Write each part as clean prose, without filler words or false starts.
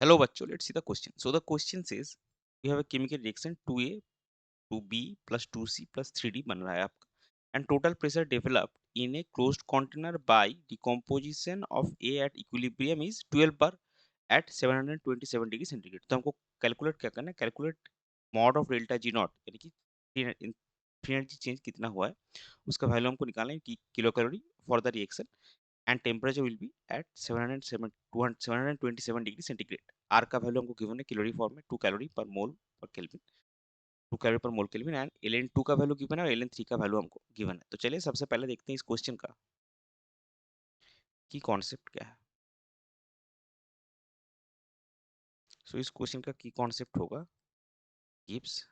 Hello बच्चों, let's see the question. So the question says you have a chemical reaction 2A 2B plus 2C plus 3D बन रहा है आपका, and total pressure developed in a closed container by decomposition of A at equilibrium is 12 bar at 727 degree centigrade. तो हमको calculate क्या करना है, calculate mod of delta G not यानी कि फ्री एनर्जी चेंज कितना हुआ है उसका वैल्यू हमको निकालना है कि kilo calorie for the reaction and temperature will be at 727 degree centigrade. R का वैल्यू हमको गिवन है कैलोरी फॉर्म में 2 कैलोरी पर मोल पर केल्विन, 2 कैलोरी पर मोल केल्विन, एंड ln2 का वैल्यू गिवन है और ln3 का वैल्यू हमको गिवन है. तो चलिए सबसे पहले देखते हैं इस क्वेश्चन का कि कॉन्सेप्ट क्या है. सो इस क्वेश्चन का की कॉन्सेप्ट होगा गिब्स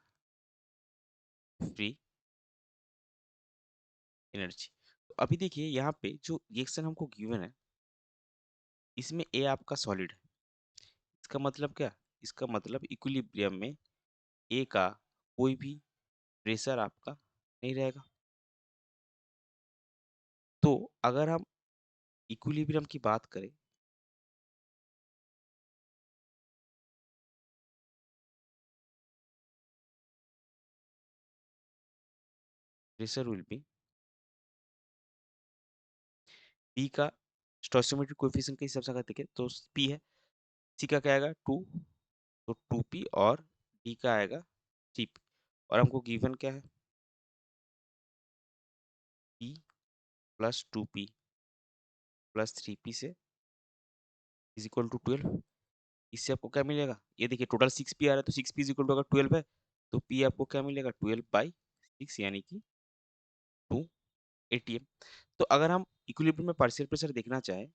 फ्री एनर्जी. तो अभी देखिए यहाँ पे जो रिएक्शन हमको गिवन है इसमें ए आपका सॉलिड है. इसका मतलब क्या, इसका मतलब इक्विलिब्रियम में ए का कोई भी प्रेशर आपका नहीं रहेगा. तो अगर हम इक्विलिब्रियम की बात करें प्रेशर विल बी पी का स्टोइचियोमेट्रिक कोएफिशिएंट के हिसाब से अगर देखें तो पी है, सी का क्या आएगा 2, तो 2p, और डी का आएगा 3p. और हमको गिवन क्या है p plus 2p plus 3p से इज इक्वल टू 12. इससे आपको क्या मिलेगा, ये देखिए टोटल 6p आ रहा है तो 6p इज इक्वल टू अगर 12 है तो p आपको क्या मिलेगा 12/6 यानी कि 2 atm. तो अगर हम इक्विलिब्रियम में पार्शियल प्रेशर देखना चाहें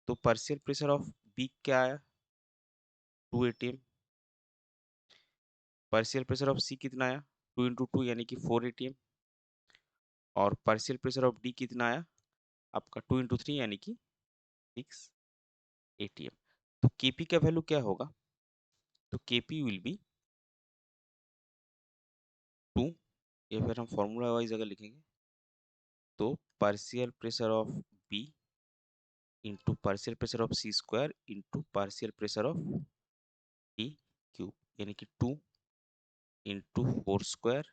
तो पार्शियल प्रेशर ऑफ बी क्या आया 2 atm. पार्शियल प्रेशर ऑफ सी कितना आया 2 इंटू 2 यानी कि 4 atm. और पार्शियल प्रेशर ऑफ डी कितना आया आपका 2 इंटू 3 यानी कि 6 atm. तो केपी का वैल्यू क्या होगा, तो केपी विल बी 2, या फिर हम फॉर्मूला वाइज अगर लिखेंगे तो partial pressure of B into partial pressure of C square into partial pressure of D cube यानी कि 2 इंटू 4 स्क्वायर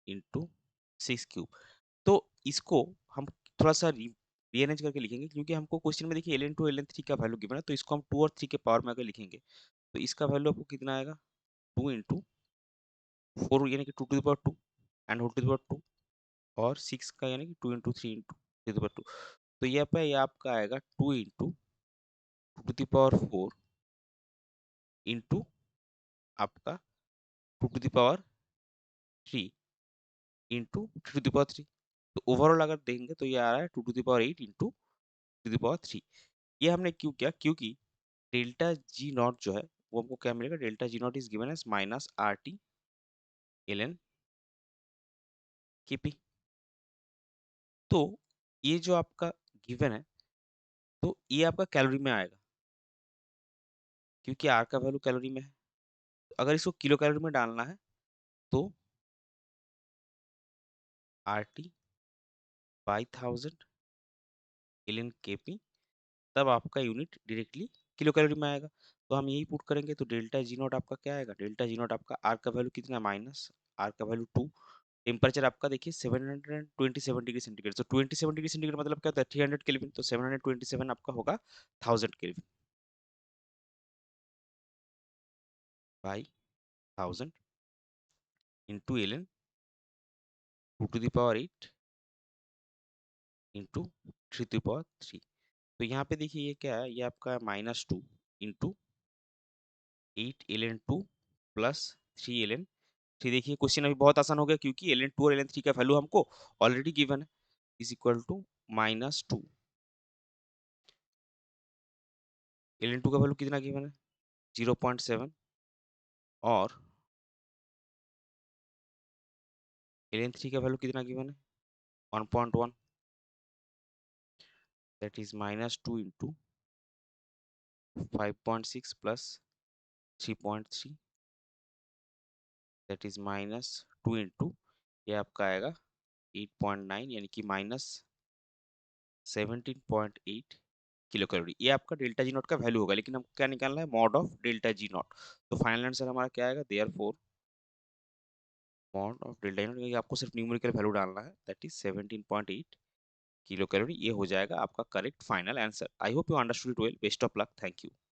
इंटू 6 क्यूब. तो इसको हम थोड़ा सा रीअरेंज करके लिखेंगे क्योंकि हमको क्वेश्चन में देखिए ln2 ln3 का वैल्यू गिवन है, तो इसको हम 2 और 3 के पावर में अगर लिखेंगे तो इसका वैल्यू आपको कितना आएगा 2 इंटू 4 यानी कि 2 to the power 2 and whole to the power 2, और 6 का यानी कि 2 into 3 into to the power 2. तो यहाँ पे ये आपका आएगा 2 into 2 to the power 4 into आपका 2 to the power 3 into 3 to the power 3. तो ओवरऑल अगर देखेंगे तो ये आ रहा है 2 to the power 8 into to the power 3. ये हमने क्यों किया, क्योंकि डेल्टा जी नॉट जो है वो हमको क्या मिलेगा, delta G naught is given as minus R T L N K P. तो ये जो आपका गिवन है तो ये आपका कैलोरी में आएगा क्योंकि आर का वैल्यू कैलोरी में है. तो अगर इसको किलो कैलोरी में डालना है तो R T by 1000 L N K P, तब आपका यूनिट डायरेक्टली किलो कैलोरी में आएगा. तो हम यही पुट करेंगे तो डेल्टा जी नॉट आपका क्या आएगा, डेल्टा जी नॉट आपका आर का वैल्यू कितना है माइनस आर का वैल्यू 2. टेम्परेचर आपका देखिए 727 डिग्री सेंटीग्रेड. तो 27 डिग्री सेंटीग्रेड मतलब क्या होता है 300 केल्विन. तो 727 आपका होगा 1000 kelvin by 1000 into L N 2 to the power 8 into 3 to the power 3. तो यहाँ पे देखिए ये क्या है, ये आपका -2 into 8 L N 2 plus 3 L N 3. देखिए क्वेश्चन अभी बहुत आसान हो गया क्योंकि एल एन 2 और एल एन 3 का वैल्यू हमको ऑलरेडी गिवन है, is equal to -2. L N 2 का वैल्यू कितना गिवन है 0.7, और एल एन 3 का वैल्यू कितना गिवन है 1.1. that is -2 into 5.6 plus 3.3, that is -2 into ये आपका आएगा 8.9 यानी कि -17.8 किलो कैलोरी। ये आपका डेल्टा जी नॉट का वैल्यू होगा, लेकिन हमको क्या निकालना है, mod of delta G not. तो फाइनल आंसर हमारा क्या आएगा, therefore mod of delta G not, आपको सिर्फ न्यूमेरिकल वैल्यू डालना है, दैट इज 17.8 किलो कैलोरी। ये हो जाएगा आपका correct final answer. I hope you understood it well. Best of luck. Thank you.